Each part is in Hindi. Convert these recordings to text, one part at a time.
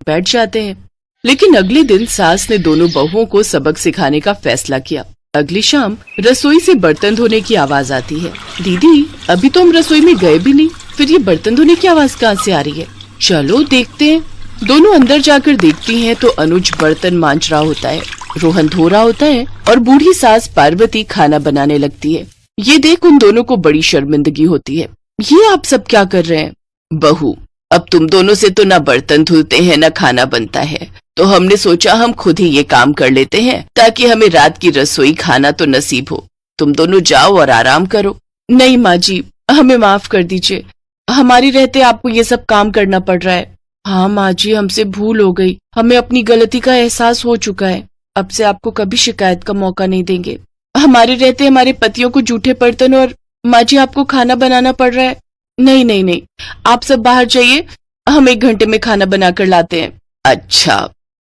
बैठ जाते हैं। लेकिन अगले दिन सास ने दोनों बहुओं को सबक सिखाने का फैसला किया। अगली शाम रसोई से बर्तन धोने की आवाज आती है। दीदी, अभी तो हम रसोई में गए भी नहीं, फिर ये बर्तन धोने की आवाज कहाँ से आ रही है? चलो देखते हैं। दोनों अंदर जाकर देखती हैं तो अनुज बर्तन मांज रहा होता है, रोहन धो रहा होता है और बूढ़ी सास पार्वती खाना बनाने लगती है। ये देख उन दोनों को बड़ी शर्मिंदगी होती है। ये आप सब क्या कर रहे हैं? बहू, अब तुम दोनों से तो ना बर्तन धुलते हैं ना खाना बनता है, तो हमने सोचा हम खुद ही ये काम कर लेते हैं ताकि हमें रात की रसोई खाना तो नसीब हो। तुम दोनों जाओ और आराम करो। नहीं माँ जी, हमें माफ कर दीजिए, हमारी रहते आपको ये सब काम करना पड़ रहा है। हाँ माँ जी, हमसे भूल हो गई, हमें अपनी गलती का एहसास हो चुका है। अब से आपको कभी शिकायत का मौका नहीं देंगे। हमारे रहते हमारे पतियों को जूठे बर्तन और माँ जी आपको खाना बनाना पड़ रहा है। नहीं नहीं नहीं, आप सब बाहर जाइए, हम 1 घंटे में खाना बनाकर लाते हैं। अच्छा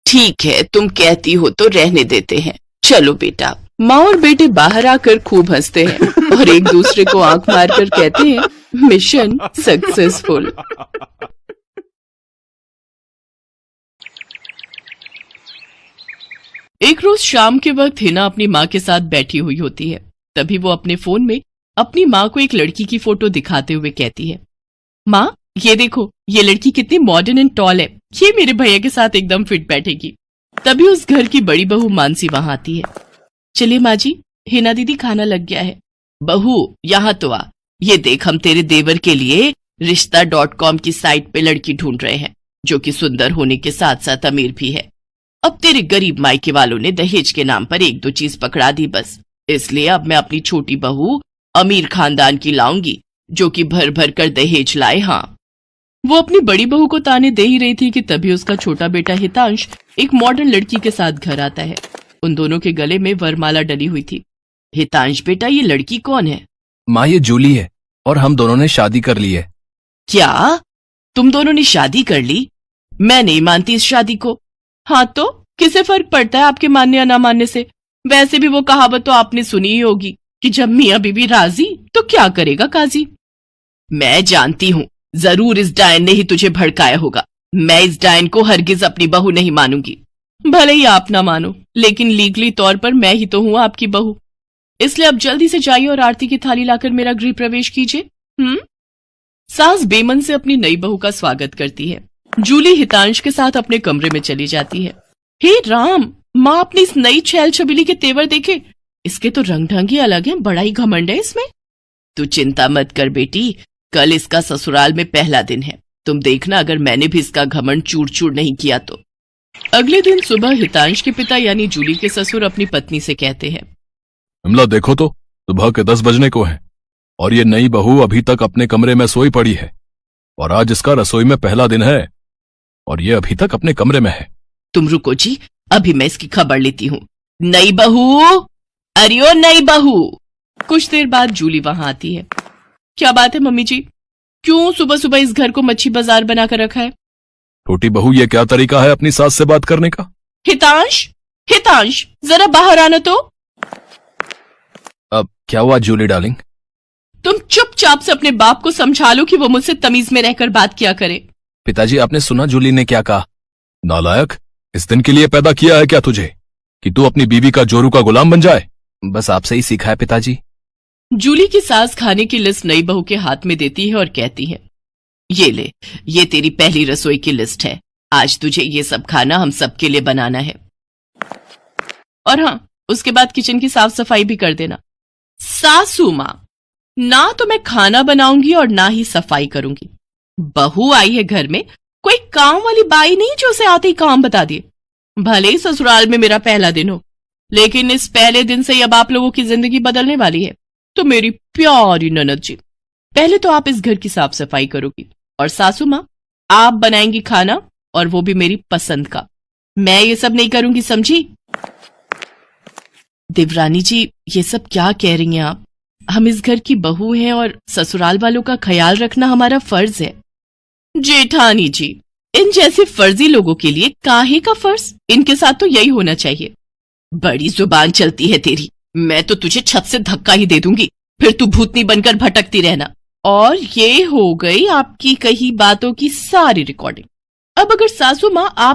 ठीक है, तुम कहती हो तो रहने देते हैं। चलो बेटा। माँ और बेटे बाहर आकर खूब हंसते हैं और एक दूसरे को आंख मारकर कहते हैं, मिशन सक्सेसफुल। एक रोज शाम के वक्त हिना अपनी माँ के साथ बैठी हुई होती है। तभी वो अपने फोन में अपनी माँ को एक लड़की की फोटो दिखाते हुए कहती है, माँ ये देखो, ये लड़की कितनी मॉडर्न एंड टॉल है, ये मेरे भैया के साथ एकदम फिट बैठेगी। तभी उस घर की बड़ी बहू मानसी वहां आती है। चलिए माँ जी, हिना दीदी खाना लग गया है। बहू यहाँ तो आ, ये देख हम तेरे देवर के लिए रिश्ता.com की साइट पे लड़की ढूंढ रहे हैं, जो कि सुंदर होने के साथ साथ अमीर भी है। अब तेरे गरीब मायके वालों ने दहेज के नाम पर 1-2 चीज पकड़ा दी बस, इसलिए अब मैं अपनी छोटी बहू अमीर खानदान की लाऊंगी, जो कि भर भर कर दहेज लाए। हाँ, वो अपनी बड़ी बहू को ताने दे ही रही थी कि तभी उसका छोटा बेटा हितांश एक मॉडर्न लड़की के साथ घर आता है। उन दोनों के गले में वरमाला डली हुई थी। हितांश बेटा, ये लड़की कौन है? माँ, ये जूली है और हम दोनों ने शादी कर ली है। क्या तुम दोनों ने शादी कर ली? मैं नहीं मानती इस शादी को। हाँ तो किसे फर्क पड़ता है आपके मानने या ना मानने से? वैसे भी वो कहावत तो आपने सुनी ही होगी कि जब मियाँ बीबी राजी तो क्या करेगा काजी। मैं जानती हूँ, जरूर इस डायन ने ही तुझे भड़काया होगा। मैं इस डायन को हरगिज अपनी बहू नहीं मानूंगी। भले ही आप ना मानो, लेकिन लीगली तौर पर मैं ही तो हूँ आपकी बहू। इसलिए अब जल्दी से जाइए और आरती की थाली लाकर मेरा गृह प्रवेश कीजिए। सास बेमन से अपनी नई बहू का स्वागत करती है। जूली हितांश के साथ अपने कमरे में चली जाती है। हे राम, माँ अपनी इस नई छैल छबीली के तेवर देखे, इसके तो रंग ढंग ही अलग है, बड़ा ही घमंड है इसमें। तू चिंता मत कर बेटी, कल इसका ससुराल में पहला दिन है, तुम देखना अगर मैंने भी इसका घमंड चूर चूर नहीं किया तो। अगले दिन सुबह हितांश के पिता यानी जूली के ससुर अपनी पत्नी से कहते हैं, विमला देखो तो, सुबह के 10 बजने को है और ये नई बहू अभी तक अपने कमरे में सोई पड़ी है, और आज इसका रसोई में पहला दिन है और ये अभी तक अपने कमरे में है। तुम रुको जी, अभी मैं इसकी खबर लेती हूँ। नई बहू, अरे ओ नई बहू। कुछ देर बाद जूली वहां आती है। क्या बात है मम्मी जी, क्यों सुबह सुबह इस घर को मच्छी बाजार बनाकर रखा है? छोटी बहू, ये क्या तरीका है अपनी सास से बात करने का? हितांश, हितांश जरा बाहर आना तो। अब क्या हुआ जूली डार्लिंग? तुम चुपचाप से अपने बाप को समझा लो कि वो मुझसे तमीज में रहकर बात किया करे। पिताजी, आपने सुना जूली ने क्या कहा? नालायक, इस दिन के लिए पैदा किया है क्या तुझे कि तू अपनी बीवी का जोरू का गुलाम बन जाए? बस आपसे ही सीखा है पिताजी। जूली की सास खाने की लिस्ट नई बहू के हाथ में देती है और कहती है, ये ले, ये तेरी पहली रसोई की लिस्ट है। आज तुझे ये सब खाना हम सबके लिए बनाना है, और हाँ, उसके बाद किचन की साफ सफाई भी कर देना। सासू माँ, ना तो मैं खाना बनाऊंगी और ना ही सफाई करूंगी। बहू आई है घर में, कोई काम वाली बाई नहीं जो उसे आते ही काम बता दिए। भले ही ससुराल में मेरा पहला दिन हो, लेकिन इस पहले दिन से अब आप लोगों की जिंदगी बदलने वाली है। तो मेरी प्यारी ननद जी, पहले तो आप इस घर की साफ सफाई करोगी, और सासू माँ आप बनाएंगी खाना, और वो भी मेरी पसंद का। मैं ये सब नहीं करूंगी, समझी? देवरानी जी, ये सब क्या कह रही हैं आप? हम इस घर की बहू हैं और ससुराल वालों का ख्याल रखना हमारा फर्ज है। जेठानी जी, इन जैसे फर्जी लोगों के लिए काहे का फर्ज? इनके साथ तो यही होना चाहिए। बड़ी जुबान चलती है तेरी, मैं तो तुझे छत से धक्का ही दे दूंगी, फिर तू भूतनी बनकर भटकती रहना। और ये हो गई आपकी कही बातों की सारी रिकॉर्डिंग। अब अगर सासू माँ आप